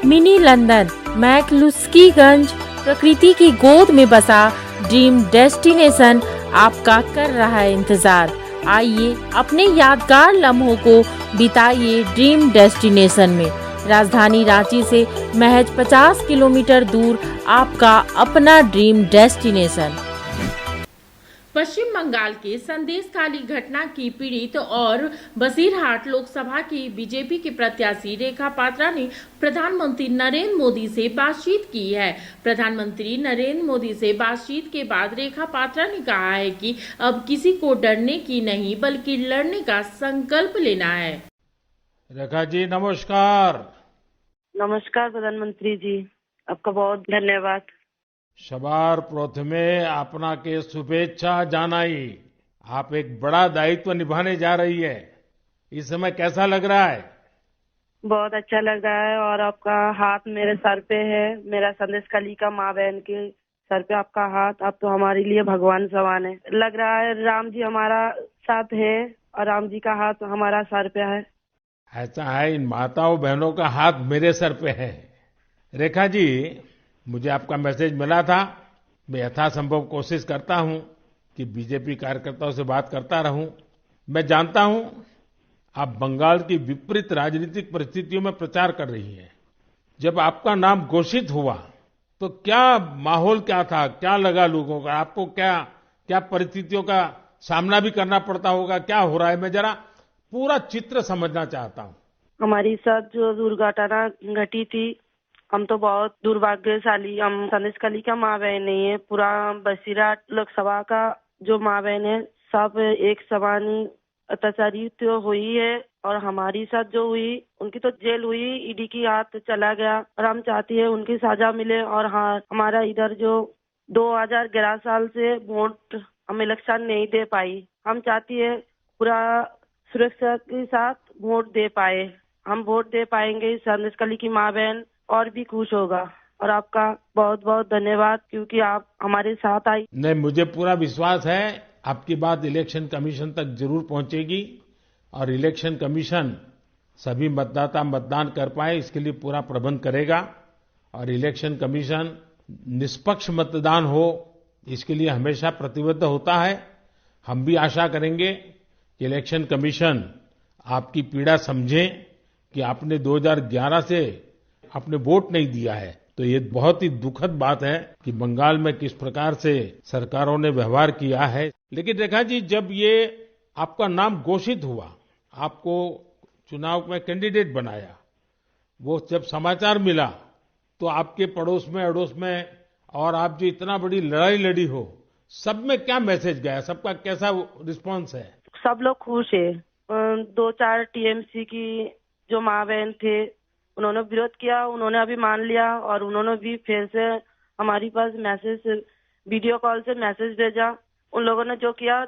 Mini London McCluskieganj प्रकृति की गोद में बसा ड्रीम डेस्टिनेशन आपका कर रहा है इंतजार। आइए अपने यादगार लम्हों को बिताइए ड्रीम डेस्टिनेशन में। राजधानी रांची से महज 50 किलोमीटर दूर आपका अपना ड्रीम डेस्टिनेशन। पश्चिम बंगाल के संदेशखाली घटना की पीड़ित और बसीरहाट लोकसभा की बीजेपी के प्रत्याशी रेखा पात्रा ने प्रधानमंत्री नरेंद्र मोदी से बातचीत की है। प्रधानमंत्री नरेंद्र मोदी से बातचीत के बाद रेखा पात्रा ने कहा है कि अब किसी को डरने की नहीं बल्कि लड़ने का संकल्प लेना है। रेखा जी नमस्कार। नमस्कार प्रधानमंत्री जी, आपका बहुत धन्यवाद। सवार प्रथमे आपनाके शुभेच्छा जानाई। आप एक बड़ा दायित्व निभाने जा रही है, इस समय कैसा लग रहा है? बहुत अच्छा लग रहा है और आपका हाथ मेरे सर पे है, मेरा संदेशखाली का माँ बहन के सर पे आपका हाथ। आप तो हमारे लिए भगवान समान है। लग रहा है राम जी हमारा साथ है और राम जी का हाथ हमारा सर पे है। ऐसा है, इन माताओं बहनों का हाथ मेरे सर पे है। रेखा जी, मुझे आपका मैसेज मिला था। मैं यथासंभव कोशिश करता हूं कि बीजेपी कार्यकर्ताओं से बात करता रहूं। मैं जानता हूं आप बंगाल की विपरीत राजनीतिक परिस्थितियों में प्रचार कर रही हैं। जब आपका नाम घोषित हुआ तो क्या माहौल क्या था, क्या लगा लोगों का? आपको क्या क्या परिस्थितियों का सामना भी करना पड़ता होगा? क्या हो रहा है, मैं जरा पूरा चित्र समझना चाहता हूं। हमारी साथ जो दुर्घटना घटी थी, हम तो बहुत दुर्भाग्यशाली, हम संदेशखाली का माँ बहन नहीं है, पूरा बसीरहाट लोकसभा का जो माँ बहन है सब एक समान ही अत्याचारी तो हुई है। और हमारी साथ जो हुई उनकी तो जेल हुई, ईडी की हाथ चला गया और हम चाहती है उनकी सजा मिले। और हाँ, हमारा इधर जो 2011 साल से वोट हम इलेक्शन नहीं दे पाई, हम चाहती है पूरा सुरक्षा के साथ वोट दे पाए। हम वोट दे पाएंगे, संदेशखाली की माँ बहन और भी खुश होगा। और आपका बहुत बहुत धन्यवाद क्योंकि आप हमारे साथ आई। नहीं, मुझे पूरा विश्वास है आपकी बात इलेक्शन कमीशन तक जरूर पहुंचेगी और इलेक्शन कमीशन सभी मतदाता मतदान कर पाए इसके लिए पूरा प्रबंध करेगा। और इलेक्शन कमीशन निष्पक्ष मतदान हो इसके लिए हमेशा प्रतिबद्ध होता है। हम भी आशा करेंगे कि इलेक्शन कमीशन आपकी पीड़ा समझे कि आपने 2011 से आपने वोट नहीं दिया है, तो ये बहुत ही दुखद बात है कि बंगाल में किस प्रकार से सरकारों ने व्यवहार किया है। लेकिन रेखा जी, जब ये आपका नाम घोषित हुआ, आपको चुनाव में कैंडिडेट बनाया, वो जब समाचार मिला तो आपके पड़ोस में अड़ोस में और आप जो इतना बड़ी लड़ाई लड़ी हो, सब में क्या मैसेज गया? सबका कैसा रिस्पांस है? सब लोग खुश है। 2-4 टीएमसी की जो माँ बहन थे उन्होंने विरोध किया, उन्होंने अभी मान लिया और उन्होंने भी फिर से हमारी पास मैसेज, वीडियो कॉल से मैसेज भेजा। उन लोगों ने जो किया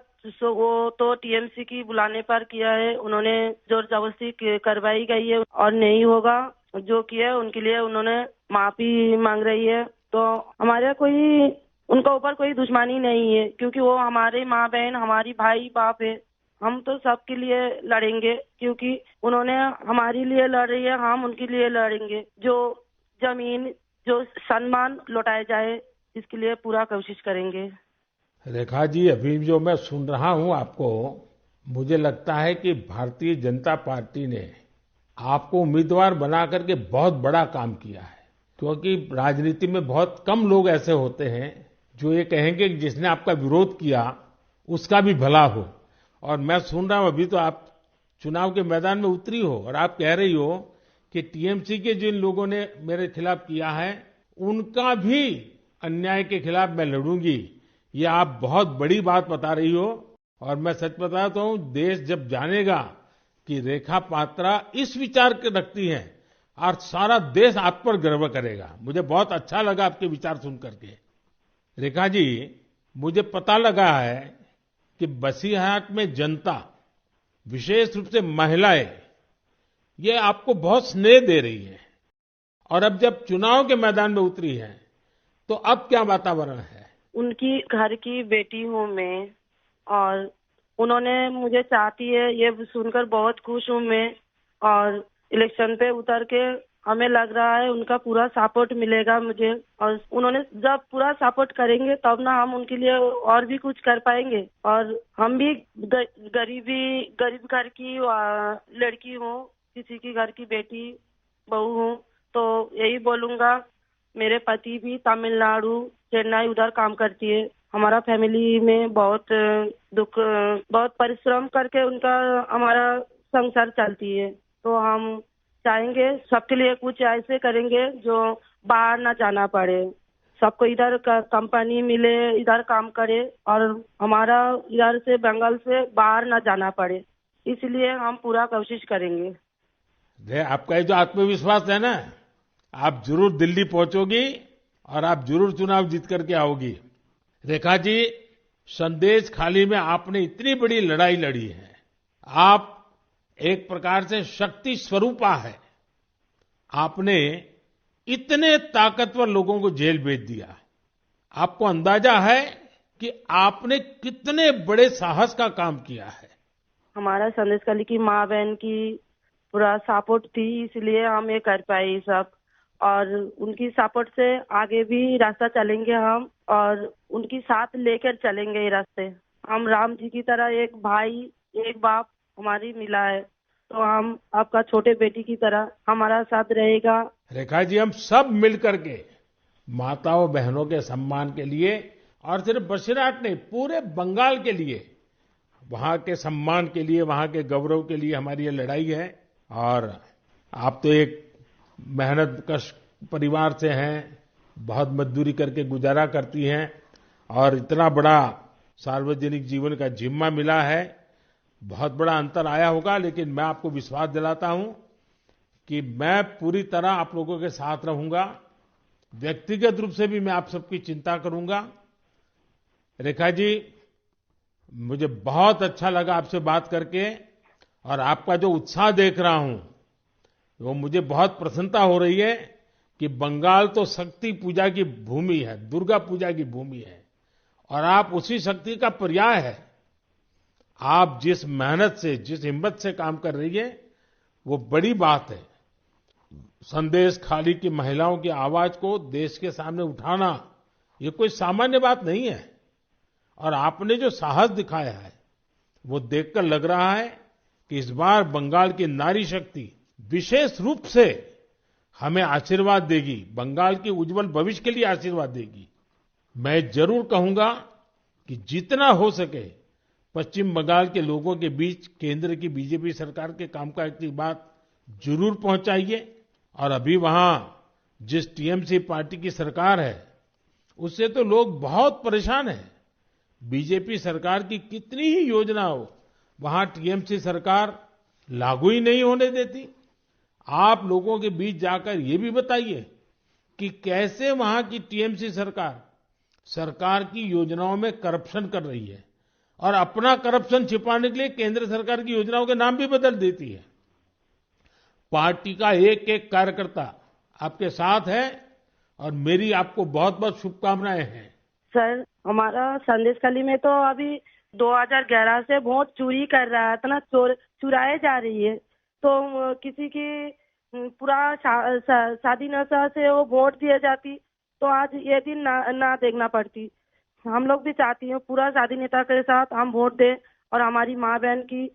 वो तो टीएमसी की बुलाने पर किया है, उन्होंने जोर जबरदस्ती करवाई गई है और नहीं होगा जो किया है उनके लिए उन्होंने माफी मांग रही है। तो हमारे कोई उनका ऊपर कोई दुश्मनी नहीं है क्योंकि वो हमारे माँ बहन, हमारी भाई बाप है। हम तो सबके लिए लड़ेंगे क्योंकि उन्होंने हमारे लिए लड़ रही है, हम उनके लिए लड़ेंगे। जो जमीन, जो सम्मान लौटाया जाए इसके लिए पूरा कोशिश करेंगे। रेखा जी, अभी जो मैं सुन रहा हूं आपको, मुझे लगता है कि भारतीय जनता पार्टी ने आपको उम्मीदवार बना करके बहुत बड़ा काम किया है। क्योंकि राजनीति में बहुत कम लोग ऐसे होते हैं जो ये कहेंगे कि जिसने आपका विरोध किया उसका भी भला हो। और मैं सुन रहा हूं अभी तो आप चुनाव के मैदान में उतरी हो और आप कह रही हो कि टीएमसी के जिन लोगों ने मेरे खिलाफ किया है उनका भी अन्याय के खिलाफ मैं लड़ूंगी। ये आप बहुत बड़ी बात बता रही हो। और मैं सच बताता हूं, देश जब जानेगा कि रेखा पात्रा इस विचार के रखती हैं और सारा देश आप पर गर्व करेगा। मुझे बहुत अच्छा लगा आपके विचार सुन करके। रेखा जी, मुझे पता लगा है कि बसीरहाट में जनता, विशेष रूप से महिलाएं, ये आपको बहुत स्नेह दे रही है। और अब जब चुनाव के मैदान में उतरी है तो अब क्या वातावरण है? उनकी घर की बेटी हूँ मैं और उन्होंने मुझे चाहती है, ये सुनकर बहुत खुश हूँ मैं। और इलेक्शन पे उतर के हमें लग रहा है उनका पूरा सपोर्ट मिलेगा मुझे, और उन्होंने जब पूरा सपोर्ट करेंगे तब ना हम उनके लिए और भी कुछ कर पाएंगे। और हम भी गरीब घर की लड़की हूँ, किसी की घर की बेटी बहू हूँ, तो यही बोलूंगा। मेरे पति भी तमिलनाडु चेन्नई उधर काम करती है। हमारा फैमिली में बहुत बहुत परिश्रम करके उनका हमारा संसार चलती है। तो हम चाहेंगे सबके लिए कुछ ऐसे करेंगे जो बाहर ना जाना पड़े, सबको इधर कंपनी मिले, इधर काम करे, और हमारा इधर से बंगाल से बाहर ना जाना पड़े। इसलिए हम पूरा कोशिश करेंगे। आपका ये जो आत्मविश्वास है ना, आप जरूर दिल्ली पहुंचोगी और आप जरूर चुनाव जीत करके आओगी। रेखा जी, संदेश खाली में आपने इतनी बड़ी लड़ाई लड़ी है। आप एक प्रकार से शक्ति स्वरूपा है। आपने इतने ताकतवर लोगों को जेल भेज दिया। आपको अंदाजा है कि आपने कितने बड़े साहस का काम किया है। हमारा संदेश खाली की माँ बहन की पूरा सपोर्ट थी, इसलिए हम ये कर पाए सब। और उनकी सपोर्ट से आगे भी रास्ता चलेंगे हम, और उनकी साथ लेकर चलेंगे ये रास्ते। हम राम जी की तरह एक भाई एक बाप हमारी मिला है, तो हम आपका छोटे बेटी की तरह हमारा साथ रहेगा। रेखा जी, हम सब मिलकर के माताओं बहनों के सम्मान के लिए, और सिर्फ बसीरहाट नहीं, पूरे बंगाल के लिए, वहां के सम्मान के लिए, वहां के गौरव के लिए हमारी ये लड़ाई है। और आप तो एक मेहनत कश परिवार से हैं, बहुत मजदूरी करके गुजारा करती हैं, और इतना बड़ा सार्वजनिक जीवन का जिम्मा मिला है। बहुत बड़ा अंतर आया होगा, लेकिन मैं आपको विश्वास दिलाता हूं कि मैं पूरी तरह आप लोगों के साथ रहूंगा। व्यक्तिगत रूप से भी मैं आप सबकी चिंता करूंगा। रेखा जी, मुझे बहुत अच्छा लगा आपसे बात करके, और आपका जो उत्साह देख रहा हूं वो मुझे बहुत प्रसन्नता हो रही है कि बंगाल तो शक्ति पूजा की भूमि है, दुर्गा पूजा की भूमि है, और आप उसी शक्ति का पर्याय है। आप जिस मेहनत से, जिस हिम्मत से काम कर रही है, वो बड़ी बात है। संदेश खाली की महिलाओं की आवाज को देश के सामने उठाना, ये कोई सामान्य बात नहीं है। और आपने जो साहस दिखाया है, वो देखकर लग रहा है कि इस बार बंगाल की नारी शक्ति विशेष रूप से हमें आशीर्वाद देगी, बंगाल के उज्जवल भविष्य के लिए आशीर्वाद देगी। मैं जरूर कहूंगा कि जितना हो सके पश्चिम बंगाल के लोगों के बीच केंद्र की बीजेपी सरकार के कामकाज की बात जरूर पहुंचाइए। और अभी वहां जिस टीएमसी पार्टी की सरकार है, उससे तो लोग बहुत परेशान हैं। बीजेपी सरकार की कितनी ही योजनाओं वहां टीएमसी सरकार लागू ही नहीं होने देती। आप लोगों के बीच जाकर ये भी बताइए कि कैसे वहां की टीएमसी सरकार की योजनाओं में करप्शन कर रही है, और अपना करप्शन छिपाने के लिए केंद्र सरकार की योजनाओं के नाम भी बदल देती है। पार्टी का एक एक कार्यकर्ता आपके साथ है, और मेरी आपको बहुत बहुत शुभकामनाएं हैं। सर, हमारा संदेश खाली में तो अभी 2011 से वोट चोरी कर रहा था ना, चुराए जा रही है। तो किसी की पूरा शादी नशा से वो वोट दिए जाती, तो आज ये दिन ना देखना पड़ती। हम लोग भी चाहती हैं पूरा शादी नेता के साथ हम वोट दें, और हमारी माँ बहन की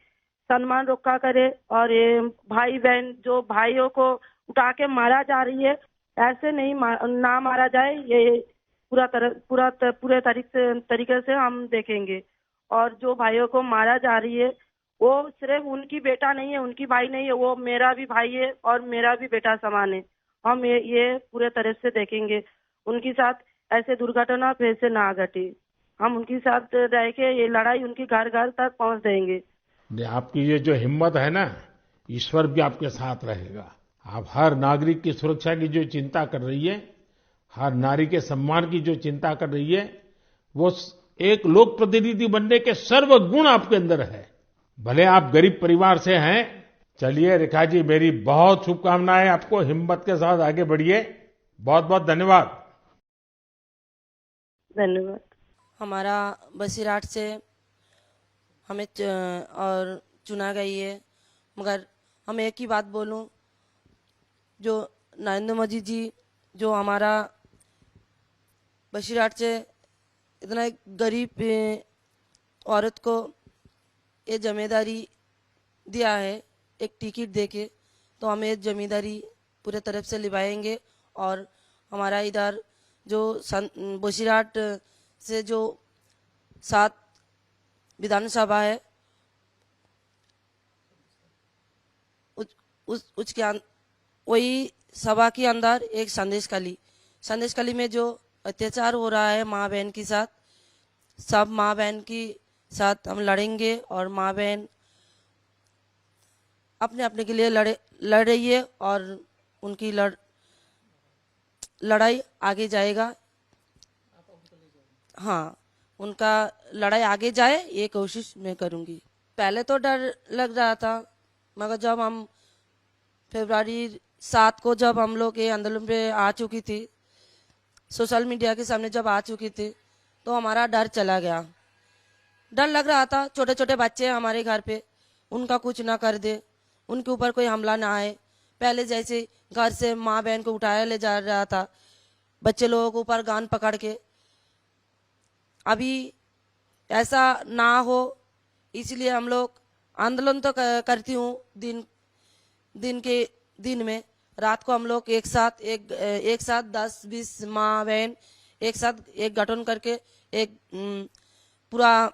सम्मान रक्षा करे। और ये भाई बहन जो भाइयों को उठा के मारा जा रही है, ऐसे नहीं ना मारा जाए, ये पूरे तरीके से हम देखेंगे। और जो भाइयों को मारा जा रही है, वो सिर्फ उनकी बेटा नहीं है, उनकी भाई नहीं है, वो मेरा भी भाई है और मेरा भी बेटा समान है। हम ये पूरे तरह से देखेंगे, उनके साथ ऐसे दुर्घटना फिर से ना घटे। हम उनके साथ रह के ये लड़ाई उनकी घर घर तक पहुंच देंगे। आपकी ये जो हिम्मत है ना, ईश्वर भी आपके साथ रहेगा। आप हर नागरिक की सुरक्षा की जो चिंता कर रही है, हर नारी के सम्मान की जो चिंता कर रही है, वो एक लोक प्रतिनिधि बनने के सर्वगुण आपके अंदर है। भले आप गरीब परिवार से हैं। चलिए रेखा जी, मेरी बहुत शुभकामनाएं आपको। हिम्मत के साथ आगे बढ़िए। बहुत बहुत धन्यवाद। धन्यवाद। हमारा बसीरहाट से हमें और चुना गई है, मगर हम एक ही बात बोलूं, जो नरेंद्र मोदी जी जो हमारा बसीरहाट से इतना एक गरीब औरत को ये जिम्मेदारी दिया है एक टिकट देके, तो हम ये जिम्मेदारी पूरे तरफ से निभाएंगे। और हमारा इधर जो बसीरहाट से जो 7 विधानसभा है उसके वही सभा के अंदर एक संदेश कली में जो अत्याचार हो रहा है माँ बहन के साथ, सब माँ बहन के साथ हम लड़ेंगे। और माँ बहन अपने अपने के लिए लड़ रही है और उनकी लड़ाई आगे जाएगा। हाँ, उनका लड़ाई आगे जाए ये कोशिश मैं करूँगी। पहले तो डर लग रहा था, मगर जब हम फरवरी 7 को जब हम लोग ये आंदोलन पे आ चुकी थी, सोशल मीडिया के सामने जब आ चुकी थी, तो हमारा डर चला गया। डर लग रहा था छोटे छोटे बच्चे हमारे घर पे, उनका कुछ ना कर दे, उनके ऊपर कोई हमला ना आए। पहले जैसे घर से माँ बहन को उठाया ले जा रहा था बच्चे लोगों के ऊपर गान पकड़ के, अभी ऐसा ना हो, इसलिए हम लोग आंदोलन तो करती हूँ दिन में। रात को हम लोग एक साथ 10-20 माँ बहन एक साथ एक गठन करके एक पूरा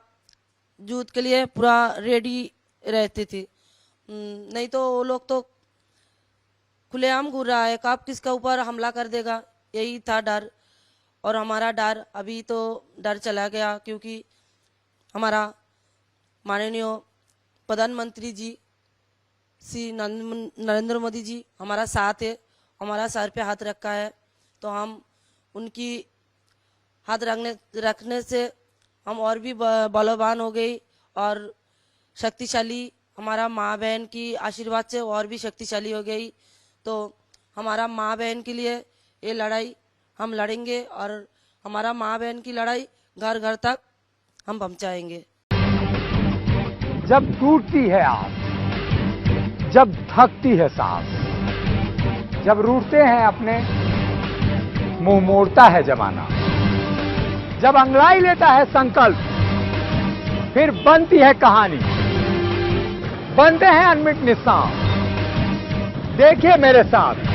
युद्ध के लिए पूरा रेडी रहती थी। नहीं तो वो लोग तो खुलेआम घूर रहा है, कब किसका ऊपर हमला कर देगा, यही था डर। और हमारा डर अभी तो डर चला गया, क्योंकि हमारा माननीय प्रधानमंत्री जी श्री नरेंद्र मोदी जी हमारा साथ है, हमारा सर पे हाथ रखा है। तो हम उनकी हाथ रखने से हम और भी बलवान हो गई और शक्तिशाली, हमारा माँ बहन की आशीर्वाद से और भी शक्तिशाली हो गई। तो हमारा माँ बहन के लिए ये लड़ाई हम लड़ेंगे और हमारा माँ बहन की लड़ाई घर घर तक हम पहुँचाएंगे। जब टूटती है आस, जब थकती है सांस, जब रूठते हैं अपने, मुंह मोड़ता है जमाना, जब अंगड़ाई लेता है संकल्प, फिर बनती है कहानी, बनते हैं अनमिट निशान। देखिए मेरे साथ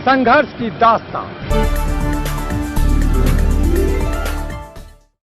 संघर्ष की दास्तान।